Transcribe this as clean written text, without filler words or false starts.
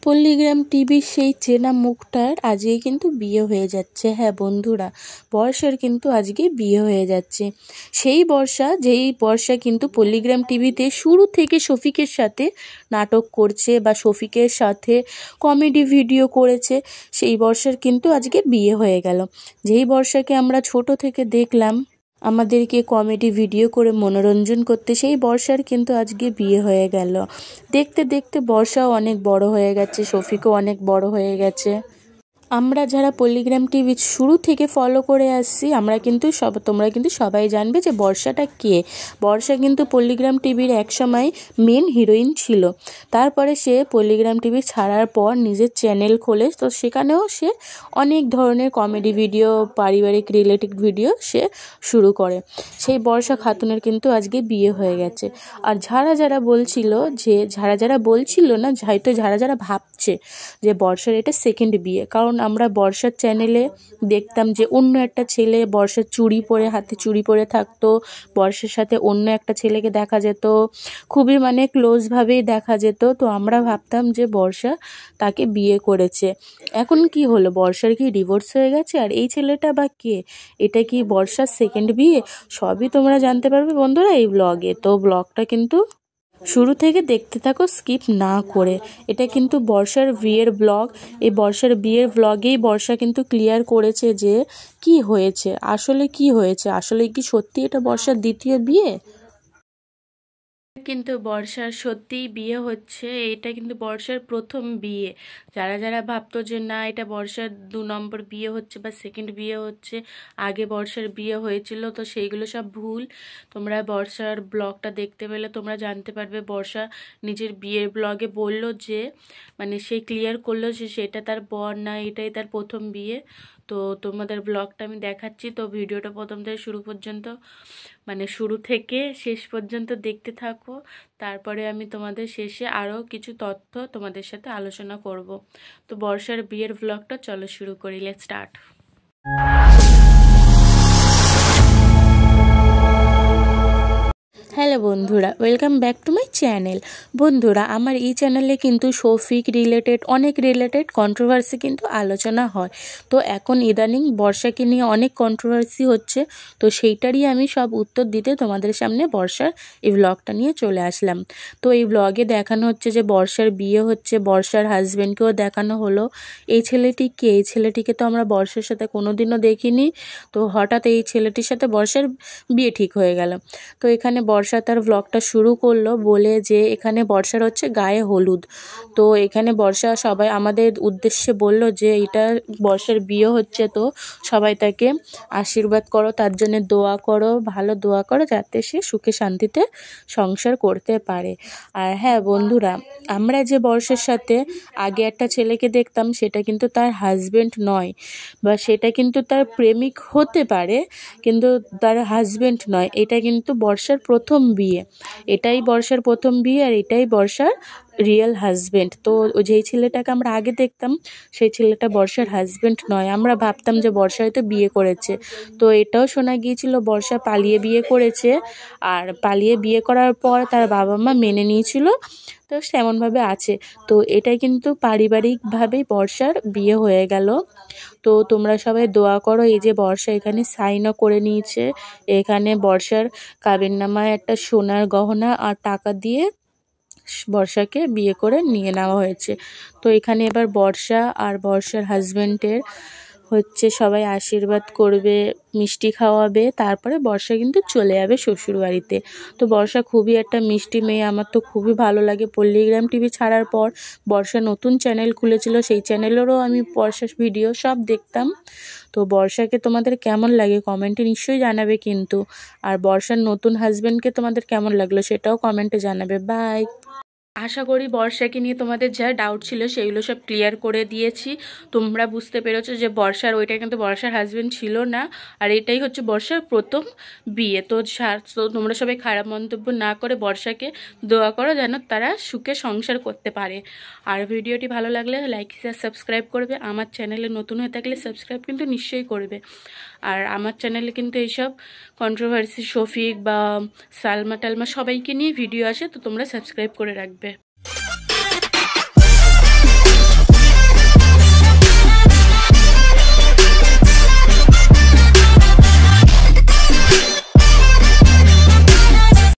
পল্লীগ্রাম টিভির সেই চেনা মুখটার আজকে কিন্তু বিয়ে হয়ে যাচ্ছে। হ্যাঁ বন্ধুরা, বর্ষার কিন্তু আজকে বিয়ে হয়ে যাচ্ছে। সেই যেই বর্ষা কিন্তু পল্লীগ্রাম টিভিতে শুরু থেকে শফিকের সাথে নাটক করছে বা শফিকের সাথে কমেডি ভিডিও করেছে, সেই বর্ষার কিন্তু আজকে বিয়ে হয়ে গেল। যেই বর্ষাকে আমরা ছোট থেকে দেখলাম আমাদেরকে কমেডি ভিডিও করে মনোরঞ্জন করতে, সেই বর্ষার কিন্তু আজকে বিয়ে হয়ে গেল। দেখতে দেখতে বর্ষাও অনেক বড় হয়ে গেছে, শফিকও অনেক বড় হয়ে গেছে। আমরা যারা পল্লীগ্রাম টিভি শুরু থেকে ফলো করে আসছি, তোমরা কিন্তু সবাই জানবে যে বর্ষাটা কে। বর্ষা কিন্তু পল্লীগ্রাম টিভির একসময় মেন হিরোইন ছিল। তারপরে সে পল্লীগ্রাম টিভি ছাড়ার পর নিজের চ্যানেল খোলে, তো সেখানেও সে অনেক ধরনের কমেডি ভিডিও, পারিবারিক রিলেটেড ভিডিও সে শুরু করে। সেই বর্ষা খাতুনের কিন্তু আজকে বিয়ে হয়ে গেছে। আর যারা বলছিল না, হয়তো যারা ভাবছে যে বর্ষার এটা সেকেন্ড বিয়ে, কারণ আমরা বর্ষার চ্যানেলে দেখতাম যে অন্য একটা ছেলে বর্ষার হাতে চুড়ি পরে থাকতো, বর্ষার সাথে অন্য একটা ছেলেকে দেখা যেত, খুবই ক্লোজভাবেই দেখা যেত। তো আমরা ভাবতাম যে বর্ষা তাকে বিয়ে করেছে। এখন কি হলো, বর্ষার কি ডিভোর্স হয়ে গেছে? আর এই ছেলেটা বা কে? এটা কি বর্ষার সেকেন্ড বিয়ে? সবই তোমরা জানতে পারবে বন্ধুরা এই ব্লগে। তো ব্লগটা কিন্তু শুরু থেকে দেখতে থাকো স্কিপ না করে। এটা কিন্তু বর্ষার বিয়ের ব্লগ। এই বর্ষার বিয়ের ব্লগেই বর্ষা কিন্তু ক্লিয়ার করেছে যে কি হয়েছে, আসলে কি সত্যি এটা বর্ষার দ্বিতীয় বিয়ে? কিন্তু বর্ষার সত্যিই বিয়ে হচ্ছে। এটা কিন্তু বর্ষার প্রথম বিয়ে। যারা ভাবতো যে না এটা বর্ষার 2 নম্বর বিয়ে হচ্ছে বা সেকেন্ড বিয়ে হচ্ছে, আগে বর্ষার বিয়ে হয়েছিল, তো সেইগুলো সব ভুল। তোমরা বর্ষার ব্লগটা দেখতে পেলে তোমরা জানতে পারবে। বর্ষা নিজের বিয়ের ব্লগে বলল যে সে ক্লিয়ার করলো যে সেটা তার বর না, এটাই তার প্রথম বিয়ে। তো তোমাদের ব্লগটা আমি দেখাচ্ছি। তো ভিডিওটা প্রথম থেকে শুরু থেকে শেষ পর্যন্ত দেখতে থাকো। তারপরে আমি তোমাদের শেষে আরও কিছু তথ্য তোমাদের সাথে আলোচনা করব। তো বর্ষার বিয়ের ব্লগটা চলো শুরু করি। Let's start. হ্যালো বন্ধুরা, welcome back to my channel. বন্ধুরা, আমার এই চ্যানেলে কিন্তু শফিক অনেক রিলেটেড কন্ট্রোভার্সি কিন্তু আলোচনা হয়। তো এখন ইদানিং বর্ষাকে নিয়ে অনেক কন্ট্রোভার্সি হচ্ছে, তো সেইটারই আমি সব উত্তর দিতে তোমাদের সামনে বর্ষার এই ব্লগটা নিয়ে চলে আসলাম। তো এই ব্লগে দেখানো হচ্ছে যে বর্ষার বিয়ে হচ্ছে, বর্ষার হাজব্যান্ডকেও দেখানো হলো। এই ছেলেটিকে তো আমরা বর্ষার সাথে কোনোদিনও দেখিনি। তো হঠাৎ এই ছেলেটির সাথে বর্ষার বিয়ে ঠিক হয়ে গেল। তো এখানে বর্ষা তার ব্লগটা শুরু করলো বলে যে এখানে বর্ষার হচ্ছে গায়ে হলুদ। তো এখানে বর্ষা সবাই আমাদের উদ্দেশ্যে বলল যে এটা বর্ষার বিয়ে হচ্ছে, তো সবাই তাকে আশীর্বাদ করো, তার জন্য দোয়া করো, ভালো দোয়া করো যাতে সে সুখে শান্তিতে সংসার করতে পারে। আর হ্যাঁ বন্ধুরা, আমরা যে বর্ষার সাথে আগে একটা ছেলেকে দেখতাম সেটা কিন্তু তার হাজবেন্ড নয়, বা সেটা কিন্তু তার প্রেমিক হতে পারে, কিন্তু তার হাজবেন্ড নয়। এটা কিন্তু বর্ষার প্রথম বিয়ে। এটাই বর্ষার প্রথম বিয়ে, আর এটাই বর্ষার রিয়েল হাজবেন্ড। তো যেই ছেলেটাকে আমরা আগে দেখতাম সেই ছেলেটা বর্ষার হাজবেন্ড নয়। আমরা ভাবতাম যে বর্ষা হয়তো বিয়ে করেছে। তো এটাও শোনা গিয়েছিল বর্ষা পালিয়ে বিয়ে করেছে, আর পালিয়ে বিয়ে করার পর তার বাবা মা মেনে নিয়েছিল, তো তেমনভাবে আছে। তো এটাই কিন্তু পারিবারিকভাবেই বর্ষার বিয়ে হয়ে গেল। তো তোমরা সবাই দোয়া করো। এই যে বর্ষা এখানে সাইনও করে নিয়েছে, এখানে বর্ষার কাবিননামায় একটা সোনার গহনা আর টাকা দিয়ে বর্ষাকে বিয়ে করে নিয়ে নেওয়া হয়েছে। তো এখানে এবার বর্ষা আর বর্ষার হাজবেন্ডের সবাই আশীর্বাদ করবে, মিষ্টি খাওয়াবে, তারপরে বর্ষা কিন্তু চলে যাবে শ্বশুর বাড়িতে। তো বর্ষা খুবই একটা মিষ্টি মেয়ে, আমার তো খুবই ভালো লাগে। পল্লীগ্রাম টিভি ছাড়ার পর বর্ষা নতুন চ্যানেল খুলেছিল, সেই চ্যানেলেরও আমি বর্ষার ভিডিও সব দেখতাম। তো বর্ষাকে তোমাদের কেমন লাগে কমেন্টে নিশ্চয়ই জানাবে কিন্তু। আর বর্ষার নতুন হাজবেন্ডকে তোমাদের কেমন লাগলো সেটাও কমেন্টে জানাবে। বাই। আশা করি বর্ষাকে নিয়ে তোমাদের যা ডাউট ছিল সেগুলো সব ক্লিয়ার করে দিয়েছি। তোমরা বুঝতে পেরেছো যে ওইটা কিন্তু বর্ষার হাজবেন্ড ছিল না, আর এটাই হচ্ছে বর্ষার প্রথম বিয়ে। তো তোমরা সবাই খারাপ মন্তব্য না করে বর্ষাকে দোয়া করো যেন তারা সুখে সংসার করতে পারে। আর ভিডিওটি ভালো লাগলে লাইক শেয়ার সাবস্ক্রাইব করবে। আমার চ্যানেলে নতুন হয়ে থাকলে সাবস্ক্রাইব কিন্তু নিশ্চয়ই করবে। আর আমার চ্যানেলে কিন্তু এইসব কন্ট্রোভার্সি, শফিক বা সালমা টালমা সবাইকে নিয়ে ভিডিও আসে, তো তোমরা সাবস্ক্রাইব করে রাখবে।